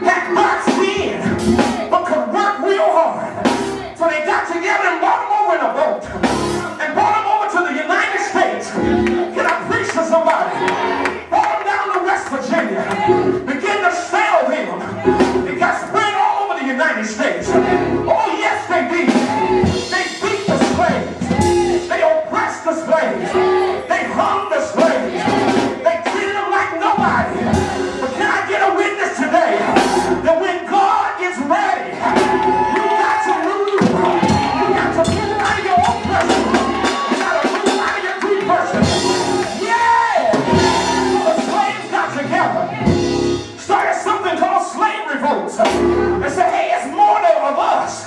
had dark skin, but could work real hard. So they got together and brought them over in a boat and brought them over to the United States. Can I preach to somebody? Brought them down to West Virginia, begin to sell them. They got spread all over the United States. Oh yes, they did. They beat the slaves. They oppressed the slaves. They hung the slaves. They treated them like nobody. But can I get a witness today that when God is ready, you got to move. You got to move out of your oppression. You got to move out of your depression. Yeah! So the slaves got together, started something called slave revolts. They said, hey, it's more of us